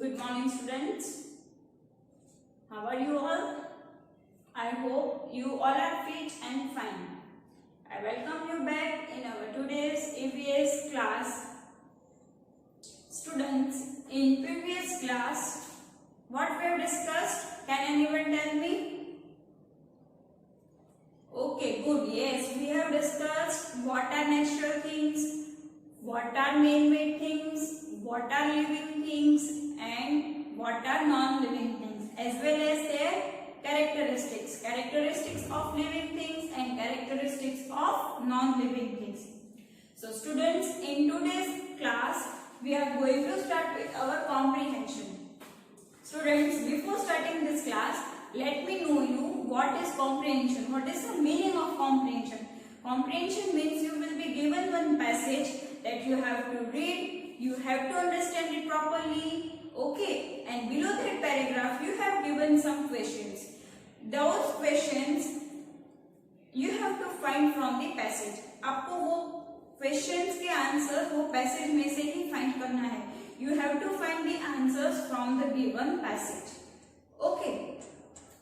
Good morning, students. How are you all? I hope you all are fit and fine. I welcome you back in our today's EVS class. Students, in previous class, what we have discussed? Can anyone tell me? Okay, good. Yes, we have discussed what are natural things, what are man-made things, what are living things, and what are non-living things, as well as their characteristics of living things and characteristics of non-living things. So students, in today's class we are going to start with our comprehension. Students, before starting this class, let me know you what is comprehension. What is the meaning of comprehension? Comprehension means you will be given one passage that you have to read, you have to understand it properly, okay, and below that paragraph you have given some questions. Those questions you have to find from the passage. आपको वो questions के answer वो passage में से ही find करना है. You have to find the answers from the given passage. Okay.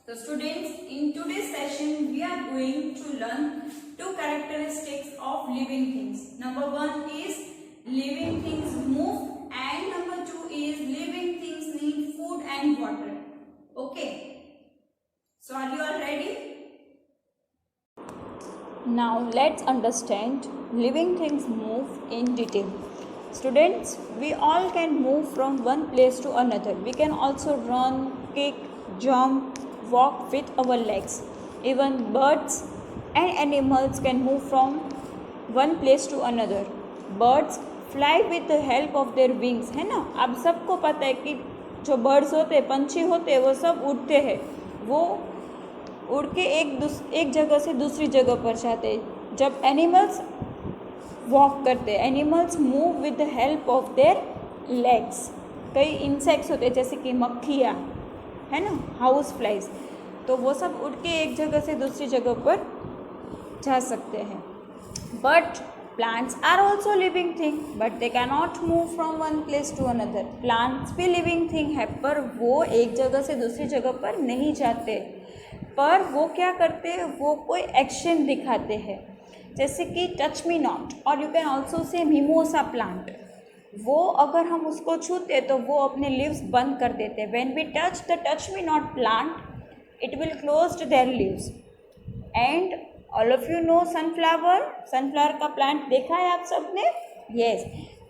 So students, in today's session we are going to learn two characteristics of living things. Number one is living things move, and number two is living things need food and water. Okay. So are you all ready? Now let's understand living things move in detail. Students, we all can move from one place to another. We can also run, kick, jump, walk with our legs. Even birds and animals can move from one place to another. Birds fly with the help of their wings, है ना? आप सबको पता है कि जो birds होते हैं, पंछी होते हैं, वो सब उड़ते हैं. वो उड़ के एक जगह से दूसरी जगह पर जाते हैं. जब एनिमल्स वॉक करते हैं, animals move with the help of their legs. कई इंसेक्ट्स होते हैं जैसे कि मक्खियाँ, है ना, हाउस फ्लाइज, तो वो सब उड़ के एक जगह से दूसरी जगह पर जा सकते हैं. But plants are also living thing, but they can not move from one place to another. Plants भी लिविंग थिंग है, पर वो एक जगह से दूसरी जगह पर नहीं जाते. पर वो क्या करते हैं, वो कोई एक्शन दिखाते हैं. जैसे कि टच मी नॉट, और you can also say mimosa plant. वो अगर हम उसको छूते तो वो अपने लीव्स बंद कर देते हैं. When we touch the touch me not plant, it will close their leaves. And all of you know sunflower का प्लांट देखा है आप सबने? यस.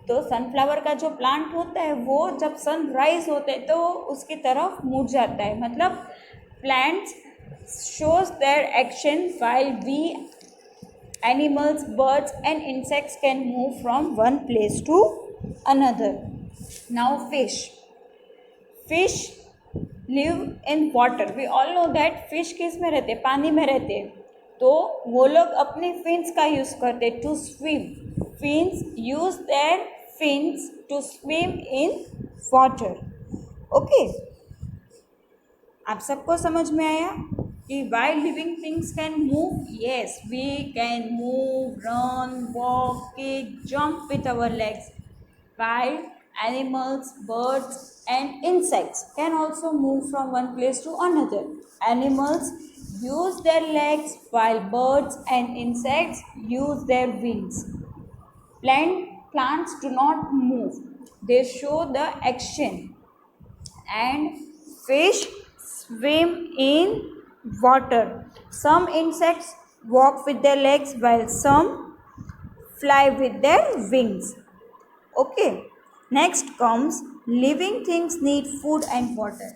तो सनफ्लावर का जो प्लांट होता है वो जब सनराइज होते हैं तो उसकी तरफ मुड़ जाता है. मतलब plants shows their action while we animals, birds and insects can move from one place to another. Now fish live in water. We all know that fish किस में रहते हैं? पानी में रहते हैं. तो वो लोग अपने fins का यूज़ करते हैं to swim. Fins use their fins to swim in water. Okay. आप सबको समझ में आया कि why living things can move? Yes, we can move, run, walk, kick, jump with our legs. While animals, birds and insects can also move from one place to another. Animals use their legs while birds and insects use their wings. Plants do not move. They show the action. And fish swim in water. Some insects walk with their legs while some fly with their wings. Okay. Next comes living things need food and water.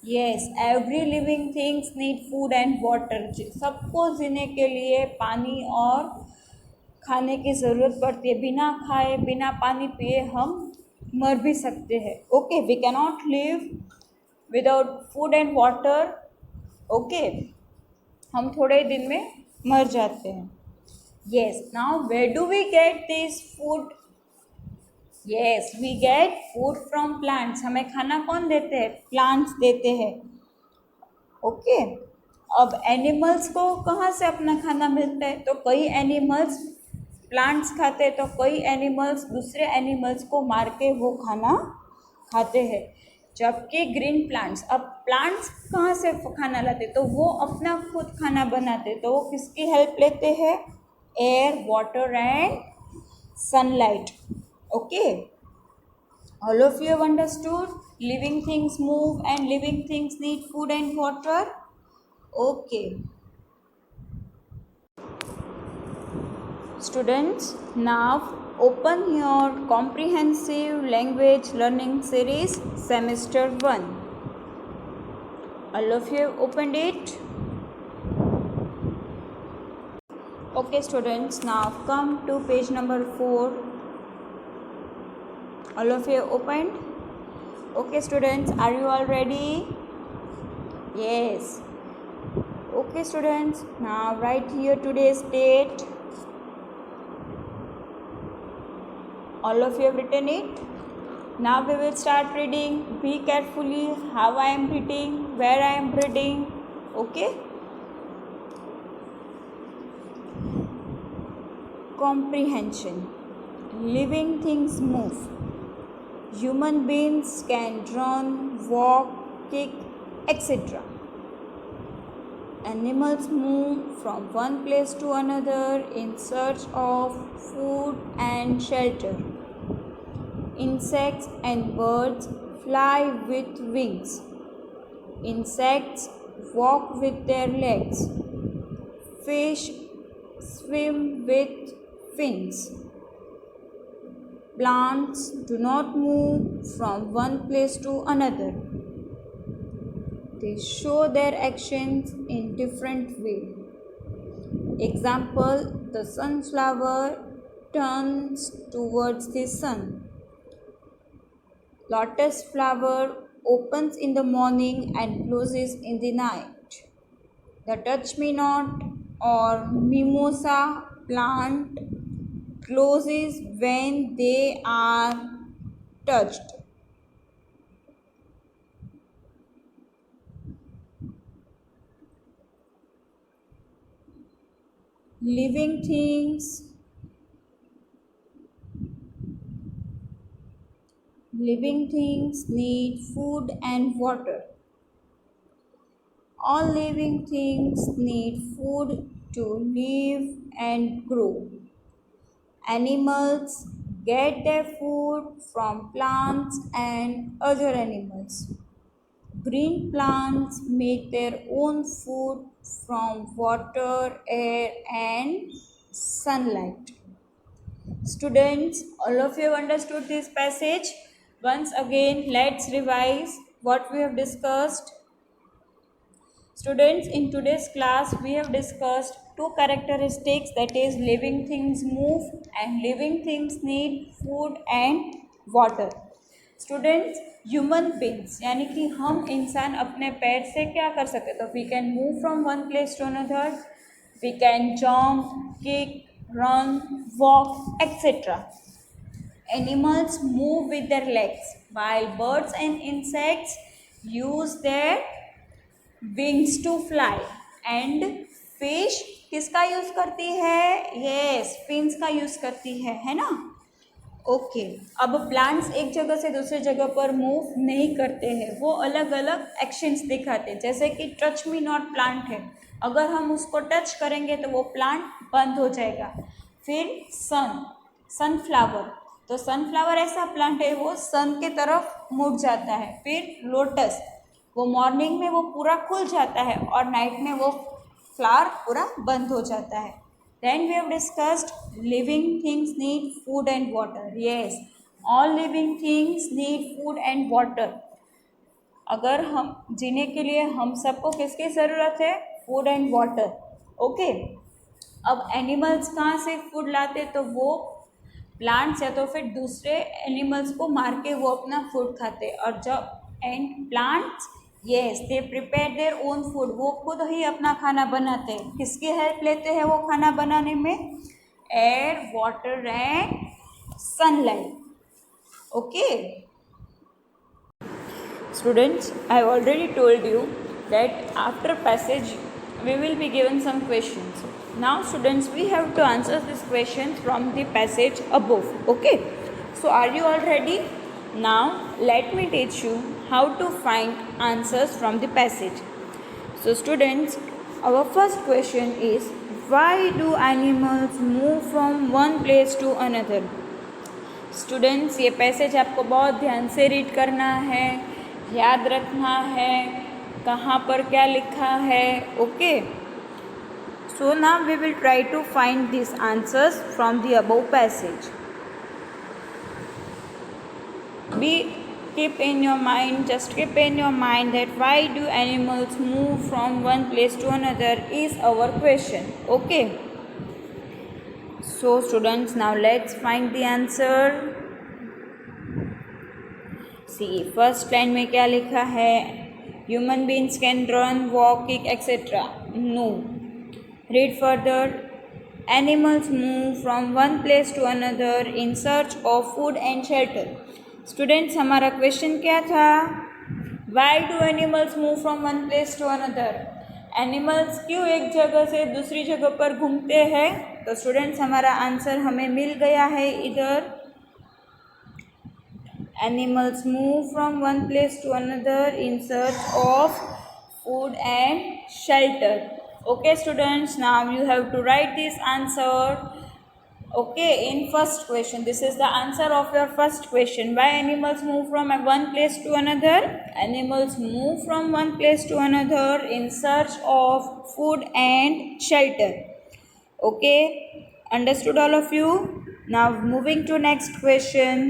Yes, every living things need food and water. सबको जीने के लिए पानी और खाने की ज़रूरत पड़ती है. बिना खाए बिना पानी पिए हम मर भी सकते हैं. Okay, we can not live without food and water. Okay, हम थोड़े दिन में मर जाते हैं. Yes. Now where do we get this food? Yes, we get food from plants. हमें खाना कौन देते हैं? प्लांट्स देते हैं. ओके. अब एनिमल्स को कहाँ से अपना खाना मिलता है? तो कई एनिमल्स प्लांट्स खाते हैं, तो कई एनिमल्स दूसरे एनिमल्स को मार के वो खाना खाते हैं. जबकि ग्रीन प्लांट्स, अब प्लांट्स कहाँ से खाना लाते, तो वो अपना खुद खाना बनाते, तो वो किसकी हेल्प लेते हैं, air, water and sunlight. Okay, all of you have understood. Living things move and living things need food and water. Okay students, now open your comprehensive language learning series semester 1. All of you have opened it. Okay students, now come to page number 4. All of you have opened. Okay students, are you all ready? Yes. Okay students, now write here today's date. All of you have written it. Now we will start reading. Be carefully how I am reading, where I am reading. Okay. Comprehension. Living things move. Human beings can run, walk, kick, etc. Animals move from one place to another in search of food and shelter. Insects and birds fly with wings. Insects walk with their legs. Fish swim with fins. Plants do not move from one place to another. They show their actions in different ways. Example, the sunflower turns towards the sun. Lotus flower opens in the morning and closes in the night. The touch-me-not or mimosa plant closes when they are touched. Living things need food and water. All living things need food to live and grow. Animals get their food from plants and other animals. Green plants make their own food from water, air, and sunlight. Students, all of you have understood this passage. Once again, let's revise what we have discussed. Students, in today's class, we have discussed two characteristics, that is living things move and living things need food and water. Students, human beings यानी कि हम इंसान अपने पैर से क्या कर सकते, तो we can move from one place to another, we can jump, kick, run, walk, etc. Animals move with their legs, while birds and insects use their wings to fly. And fish किसका use करती है, yes, fins का use करती है ना. Okay, अब plants एक जगह से दूसरी जगह पर मूव नहीं करते हैं, वो अलग अलग एक्शंस दिखाते हैं. जैसे कि टच मी नॉट प्लांट है, अगर हम उसको टच करेंगे तो वो प्लांट बंद हो जाएगा. फिर सनफ्लावर, तो सनफ्लावर ऐसा प्लांट है वो सन के तरफ मुड़ जाता है. फिर लोटस, वो मॉर्निंग में वो पूरा खुल जाता है और नाइट में वो फ्लावर पूरा बंद हो जाता है. Then we have discussed living things need food and water. Yes, all living things need food and water. अगर हम जीने के लिए हम सबको किसकी ज़रूरत है, फूड एंड वाटर. ओके, अब एनिमल्स कहाँ से फूड लाते, तो वो प्लांट्स या तो फिर दूसरे एनिमल्स को मार के वो अपना फूड खाते. और जब and plants, yes, they prepare their own food, वो खुद ही अपना खाना बनाते हैं. किसकी हेल्प लेते हैं वो खाना बनाने में, air, water and sunlight. Okay students, I have already told you that after passage we will be given some questions. Now students, we have to answer this question from the passage above. Okay, so are you all ready? Now let me teach you how to find answers from the passage. So students, our first question is, why do animals move from one place to another? Students, ये passage आपको बहुत ध्यान से read करना है, याद रखना है कहाँ पर क्या लिखा है. Okay, so now we will try to find this answers from the above passage. Keep in your mind that why do animals move from one place to another is our question. Okay, so students, now let's find the answer. See, first line में क्या लिखा है? Human beings can run, walk, kick, etc. No. Read further. Animals move from one place to another in search of food and shelter. Students, हमारा question क्या था? Why do animals move from one place to another? Animals क्यों एक जगह से दूसरी जगह पर घूमते हैं? तो स्टूडेंट्स, हमारा आंसर हमें मिल गया है इधर. Animals move from one place to another in search of food and shelter. Okay students, now you have to write this answer. Okay, in first question, this is the answer of your first question. Why animals move from one place to another? Animals move from one place to another in search of food and shelter. Okay, understood all of you? Now moving to next question.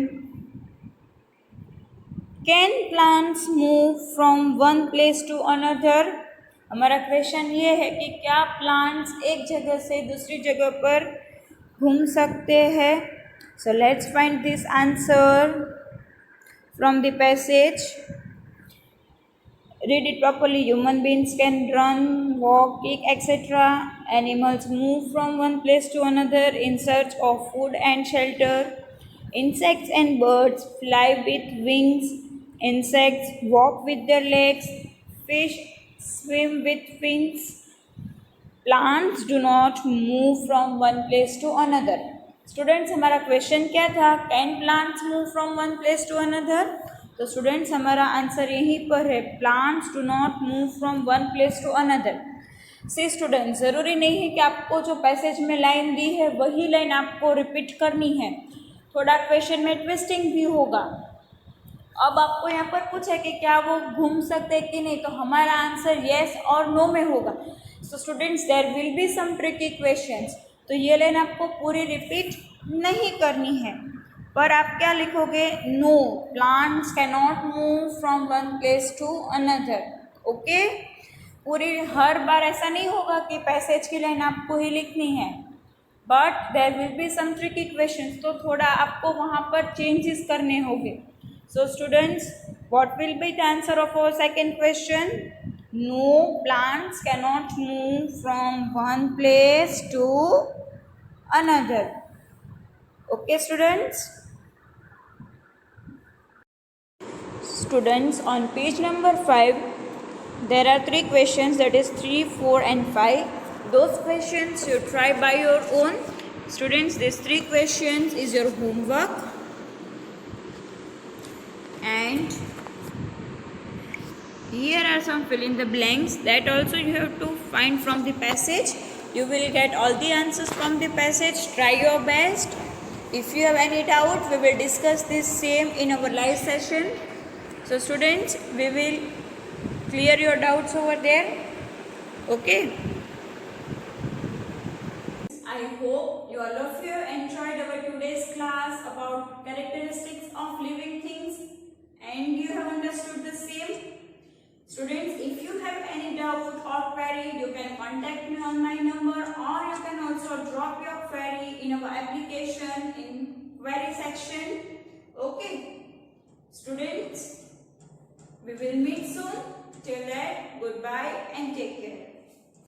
Can plants move from one place to another? हमारा question ये है कि क्या plants एक जगह से दूसरी जगह पर घूम सकते हैं? So let's find this answer from the passage. Read it properly. Human beings can run, walk, kick, etcetera. Animals move from one place to another in search of food and shelter. Insects and birds fly with wings. Insects walk with their legs. Fish swim with fins. Plants do not move from one place to another. Students, हमारा question क्या था? Can plants move from one place to another? तो students, हमारा answer यहीं पर है. Plants do not move from one place to another. See students, ज़रूरी नहीं है कि आपको जो पैसेज में लाइन दी है वही लाइन आपको रिपीट करनी है. थोड़ा क्वेश्चन में ट्विस्टिंग भी होगा. अब आपको यहाँ पर पूछा कि क्या वो घूम सकते कि नहीं, तो हमारा आंसर येस और नो में होगा. So students, there will be some tricky questions. तो ये लाइन आपको पूरी रिपीट नहीं करनी है, पर आप क्या लिखोगे? No, plants can not move from one place to another. Okay, पूरी हर बार ऐसा नहीं होगा कि पैसेज की लाइन आपको ही लिखनी है, but there will be some tricky questions. तो थोड़ा आपको वहाँ पर चेंजेस करने होंगे. So students, what will be the answer of our second question? No, plants cannot move from one place to another. Okay students? Students, on page number 5, there are 3 questions, that is 3, 4 and 5. Those questions you try by your own. Students, these 3 questions is your homework. And here are some fill in the blanks that also you have to find from the passage. You will get all the answers from the passage. Try your best. If you have any doubt, we will discuss this same in our live session. So students, we will clear your doubts over there. Okay. I hope you all of you enjoyed our today's class about characteristics of living things, and you have understood the same. Students, if you have any doubt or query, you can contact me on my number, or you can also drop your query in our application in query section. Okay. Students, we will meet soon. Till then, goodbye and take care.